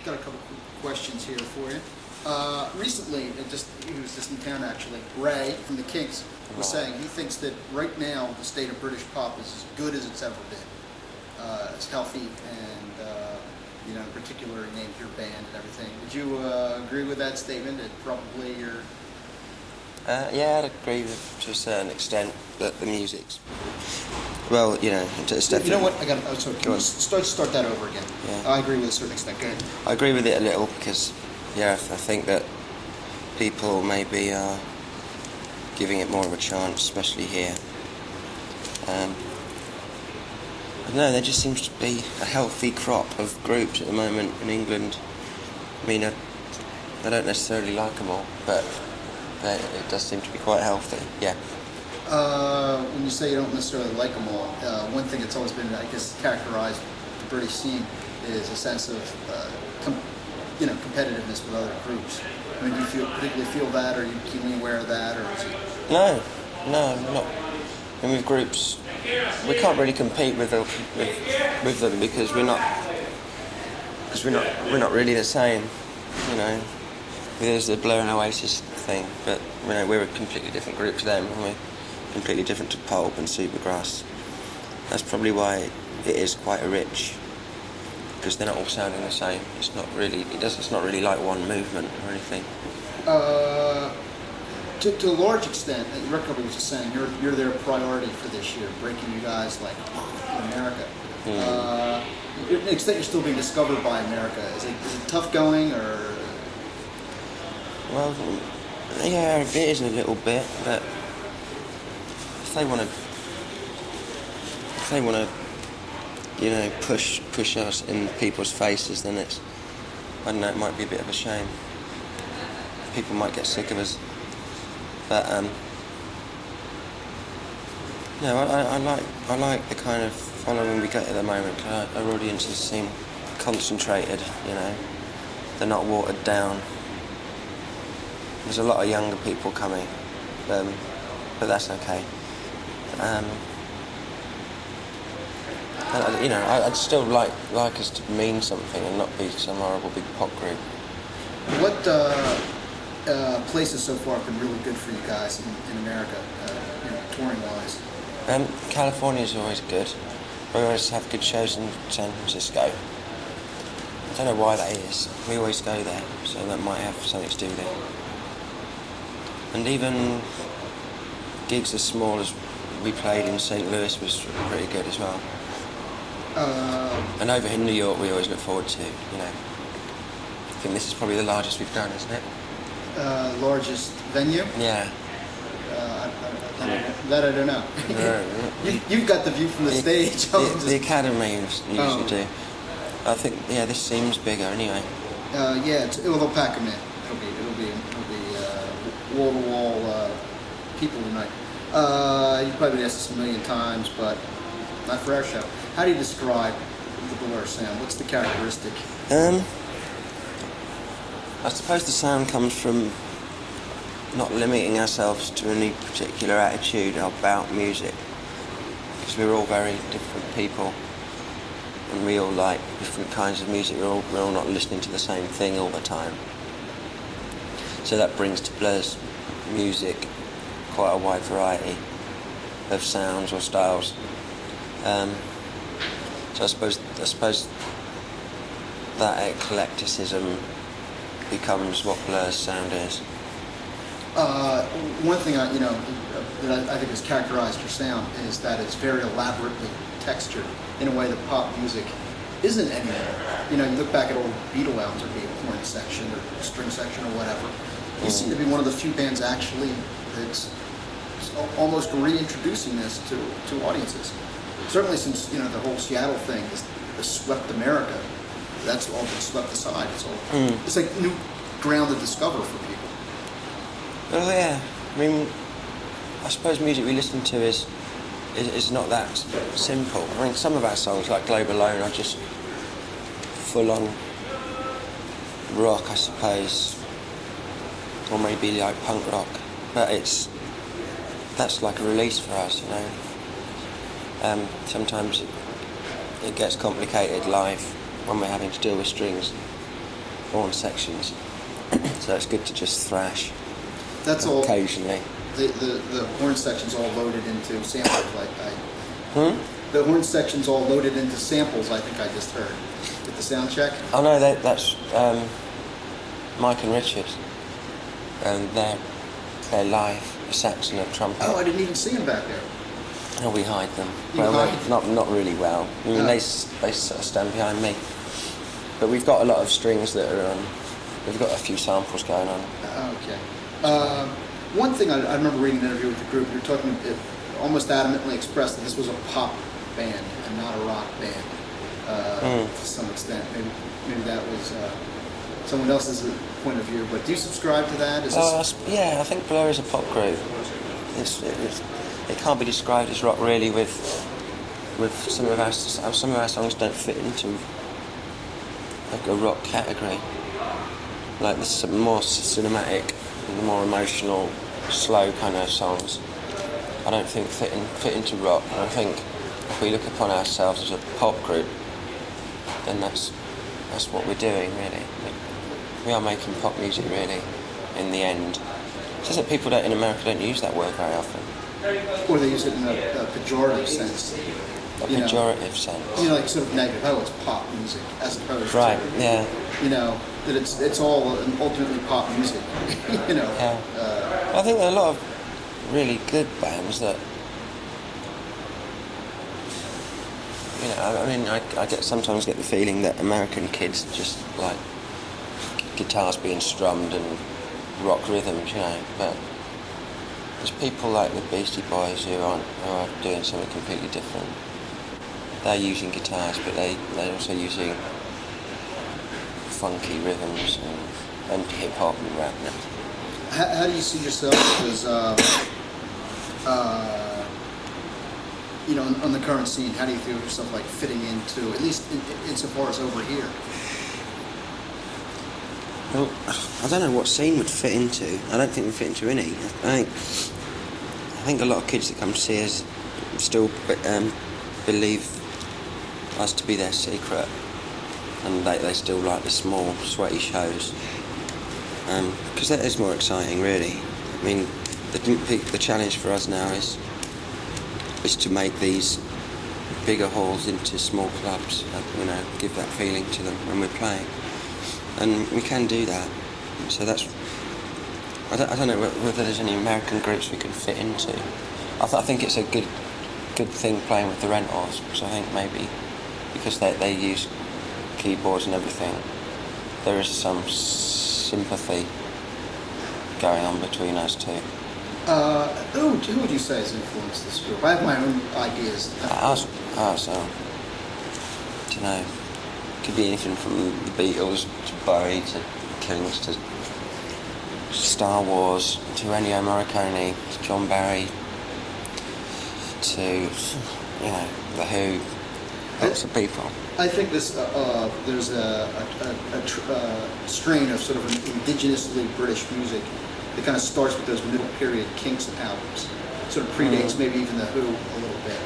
got a couple quick questions here for you. Recently, he was just in town actually, Ray from the Kinks was saying he thinks that right now the state of British pop is as good as it's ever been. It's healthy and, in particular, he named your band and everything. Would you agree with that statement? That probably you're... Yeah, I'd agree to a certain extent that the music's... Well, it's definitely... You know what? Start that over again. Yeah. I agree with a certain extent. Go ahead. I agree with it a little because, I think that people maybe are giving it more of a chance, especially here. I don't know, there just seems to be a healthy crop of groups at the moment in England. I mean, I don't necessarily like them all, but it does seem to be quite healthy, yeah. When you say you don't necessarily like them all, one thing that's always been, I guess, characterized the British scene is a sense of, competitiveness with other groups. I mean, do you particularly feel that, or are you keenly aware of that, or is it? No, not. I mean, with groups, we can't really compete with them because we're not really the same. There's the Blur and Oasis thing, but we're a completely different group to them, and we're completely different to Pulp and Supergrass. That's probably why it is quite a rich, because they're not all sounding the same. It's not really like one movement or anything. To a large extent, the record company was just saying you're their priority for this year, breaking you guys like in America. To an extent, you're still being discovered by America. Is it tough going, or? Well, yeah, it is a little bit, but if they want to, push us in people's faces, then it might be a bit of a shame. People might get sick of us. But I like the kind of following we get at the moment. Our audiences seem concentrated. They're not watered down. There's a lot of younger people coming, but that's okay. I'd still like us to mean something and not be some horrible big pop group. What places so far have been really good for you guys in America, touring-wise? California's always good. We always have good shows in San Francisco. I don't know why that is. We always go there, so that might have something to do with it. And even gigs as small as we played in St. Louis was pretty good as well. And over in New York, we always look forward to. I think this is probably the largest we've done, isn't it? Largest venue? Yeah. That I don't know. You've got the view from the stage. The Academy usually do. I think, this seems bigger anyway. They'll pack them in. It'll be wall-to-wall people tonight. You've probably been asked this a million times, but not for our show. How do you describe the Blur sound? What's the characteristic? I suppose the sound comes from not limiting ourselves to any particular attitude about music, because we're all very different people and we all like different kinds of music. We're all not listening to the same thing all the time, so that brings to Blur's music quite a wide variety of sounds or styles. So I suppose that eclecticism becomes what Blur's sound is. One thing that I think has characterized your sound is that it's very elaborately textured in a way that pop music isn't anymore. You look back at old Beatle albums, or be it horn section or string section or whatever. You seem to be one of the few bands actually that's almost reintroducing this to audiences. Certainly since the whole Seattle thing has swept America. That's all been swept aside. It's like new ground to discover for people. Well, yeah. I mean, I suppose music we listen to is not that simple. I mean, some of our songs, like Globe Alone, are just full-on rock, I suppose, or maybe like punk rock. But that's like a release for us, Sometimes it gets complicated live when we're having to deal with strings. horn sections. So it's good to just thrash That's all. occasionally. The horn section's all loaded into samples. The horn section's all loaded into samples. I think I just heard with the sound check. Oh no, that's Mike and Richard. And they're live, a sax and a trumpet. Oh, I didn't even see him back there. Oh, we hide them. You hide? Not really well. I mean, they sort of stand behind me. But we've got a lot of strings that are on. We've got a few samples going on. Okay. One thing I remember reading an interview with the group. You're talking, it almost adamantly expressed that this was a pop band and not a rock band to some extent. Maybe that was someone else's point of view. But do you subscribe to that? Yeah, I think Blur is a pop group. It can't be described as rock really. With some of our songs don't fit into like a rock category. Like the more cinematic, the more emotional, slow kind of songs, I don't think fit into rock. And I think if we look upon ourselves as a pop group, then that's what we're doing really. We are making pop music really, in the end. It's just that people in America don't use that word very often. Or they use it in a pejorative sense. A pejorative sense. You know, like sort of negative. Oh, it's pop music, as opposed right, to yeah. You know, that it's all ultimately pop music. You know. Yeah. I think there are a lot of really good bands that. You know, I mean, I sometimes get the feeling that American kids just like guitars being strummed and rock rhythms, you know, but there's people like the Beastie Boys who are doing something completely different. They're using guitars, but they're also using funky rhythms and hip hop and rap. How do you see yourself as, you know, on the current scene? How do you feel yourself like fitting into, at least insofar as over here? Well, I don't know what scene would fit into. I don't think we fit into any. I think a lot of kids that come to see us still believe us to be their secret, and they still like the small, sweaty shows. Because that is more exciting, really. I mean, the challenge for us now is to make these bigger halls into small clubs. You know, give that feeling to them when we're playing. And we can do that. So that's. I don't know whether there's any American groups we can fit into. I think it's a good thing playing with the Rentals, because I think maybe because they use keyboards and everything, there is some sympathy going on between us two. Who would you say has influenced this group? I have my own ideas. I don't know. Could be anything from the Beatles to Bowie to Kings to Star Wars to Ennio Morricone to John Barry to, you know, The Who. Lots of people. I think there's a strain of sort of indigenously British music that kind of starts with those middle period Kinks albums. Sort of predates maybe even The Who a little bit,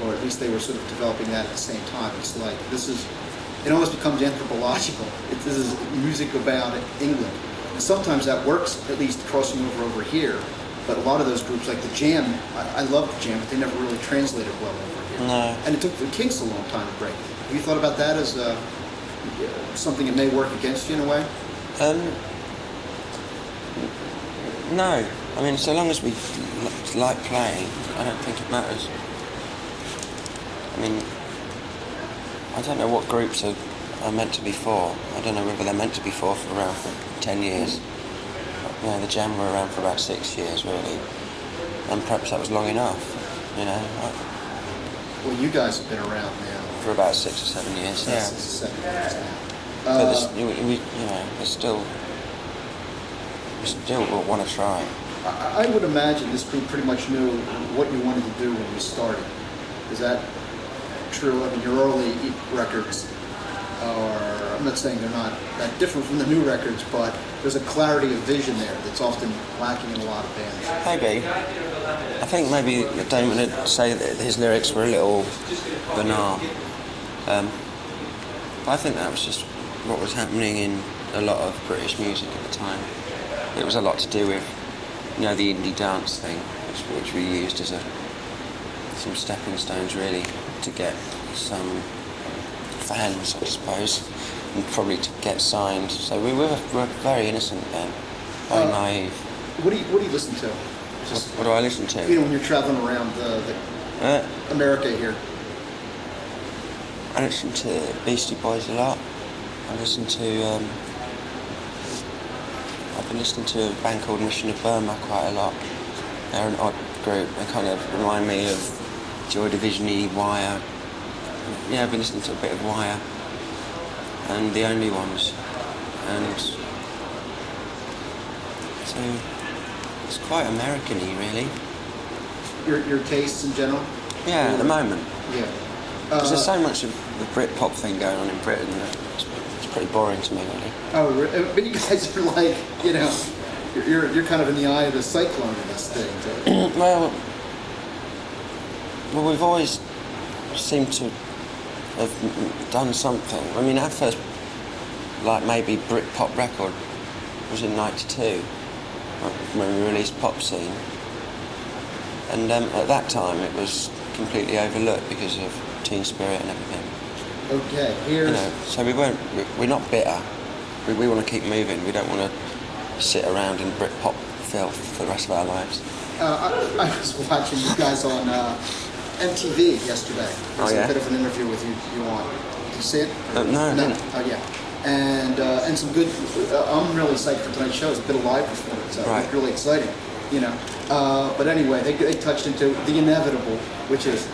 or at least they were sort of developing that at the same time. It's like it almost becomes anthropological. This is music about England. And sometimes that works, at least crossing over here. But a lot of those groups, like the Jam, I love the Jam, but they never really translated well over here. No. And it took the Kinks a long time to break. Have you thought about that as something that may work against you in a way? No. I mean, so long as we like playing, I don't think it matters. I mean, I don't know what groups are meant to be for. I don't know whether they're meant to be for around for 10 years. You know, the Jam were around for about 6 years, really. And perhaps that was long enough, you know. Well, you guys have been around now. For about 6 or 7 years, yeah. 6 or 7 years now. But we still want to try. I would imagine this group pretty much knew what you wanted to do when you started. Is that true? I mean, your early records are, I'm not saying they're not that different from the new records, but there's a clarity of vision there that's often lacking in a lot of bands. Maybe. I think maybe Damon would say that his lyrics were a little banal. But I think that was just what was happening in a lot of British music at the time. It was a lot to do with, you know, the indie dance thing, which we used as some stepping stones really to get some fans, I suppose, and probably to get signed. So we were very innocent then, very naive. What do you listen to? What do I listen to? You know, when you're traveling around America here. I listen to Beastie Boys a lot. I listen to I've been listening to a band called Mission of Burma quite a lot. They're an odd group. They kind of remind me of Joy Division-y, Wire. Yeah, I've been listening to a bit of Wire and The Only Ones, and so it's quite American-y really. Your tastes in general? Yeah, at the moment. Yeah. Because there's so much of the Britpop thing going on in Britain that it's pretty boring to me really. Oh, but you guys are like, you know, you're kind of in the eye of the cyclone of this thing. well, we've always seemed to have done something. I mean, our first, like, maybe Britpop record was in '92 when we released Pop Scene, and at that time it was completely overlooked because of Teen Spirit and everything. Okay, here's... You know, so we're not bitter. We want to keep moving. We don't want to sit around in Britpop filth for the rest of our lives. I was watching you guys on MTV yesterday. There's a bit of an interview with you on. Did you see it? No. Oh, yeah. And some good... I'm really psyched for tonight's show. It's a bit of live performance. Right. It's really exciting, you know. But anyway, they touched into the inevitable, which is,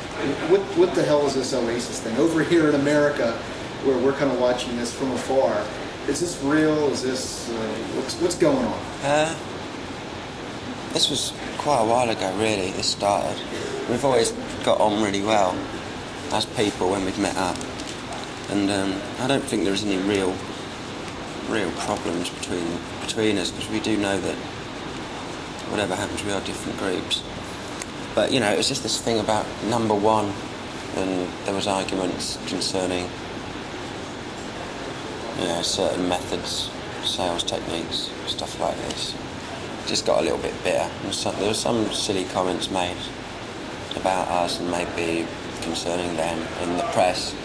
what the hell is this Oasis thing? Over here in America, where we're kind of watching this from afar, is this real? Is this... what's going on? This was quite a while ago, really, this started. We've always got on really well as people when we've met up. And I don't think there's any real problems between us, because we do know that whatever happens, we are different groups. But, you know, it was just this thing about number one, and there was arguments concerning, you know, certain methods, sales techniques, stuff like this. Just got a little bit bitter. And there were some silly comments made about us and maybe concerning them in the press,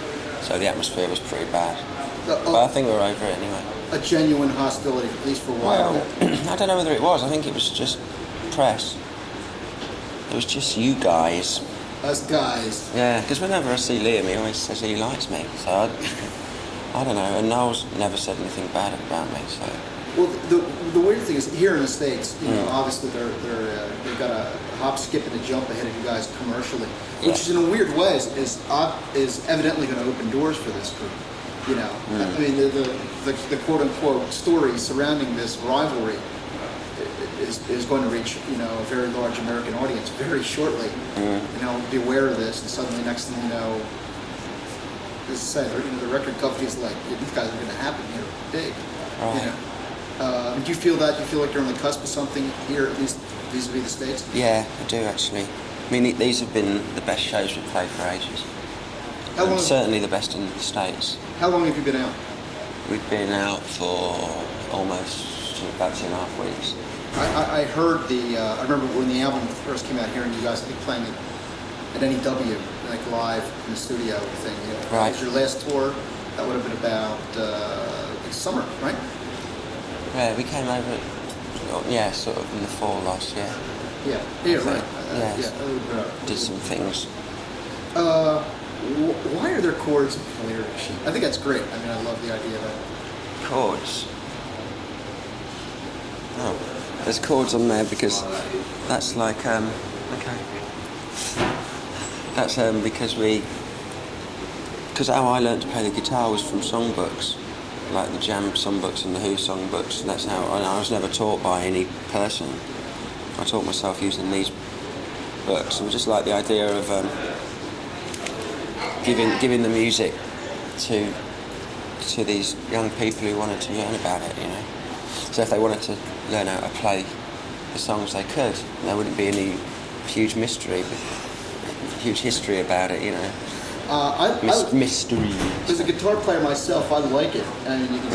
so the atmosphere was pretty bad. But I think we're over it anyway. A genuine hostility, at least for a while. Well, I don't know whether it was. I think it was just press. It was just you guys. Us guys. Yeah, because whenever I see Liam, he always says he likes me. So I don't know. And Noel's never said anything bad about me. So. Well, the weird thing is, here in the States, you know, obviously they've got a hop, skip, and a jump ahead of you guys commercially, which is in a weird way is evidently going to open doors for this group. You know, I mean the quote unquote story surrounding this rivalry is going to reach, you know, a very large American audience very shortly. You know, be aware of this, and suddenly next thing you know, as I said, you know, the record company's like, yeah, these guys are going to happen here big. Right. You know. Do you feel that? Do you feel like you're on the cusp of something here, at least vis-a-vis the States? Yeah, I do actually. I mean, these have been the best shows we've played for ages. How long? Certainly the best in the States. How long have you been out? We've been out for almost about 2.5 weeks. I heard I remember when the album first came out here, and you guys, I think, playing it at NEW, like live in the studio thing. You know, right. It was your last tour. That would have been about summer, right? Yeah, we came over, sort of in the fall last year. Yeah, right. Did some things. Why are there chords on the lyric sheet? I think that's great. I mean, I love the idea of that. Chords? Oh, there's chords on there because that's like, okay. That's because how I learned to play the guitar was from songbooks, like the Jam songbooks and the Who songbooks, and that's how I was never taught by any person. I taught myself using these books. It was just like the idea of giving the music to these young people who wanted to learn about it, you know. So if they wanted to learn how to play the songs, they could. There wouldn't be any huge mystery, huge history about it, you know. Mystery. As a guitar player myself, I like it. I mean, you can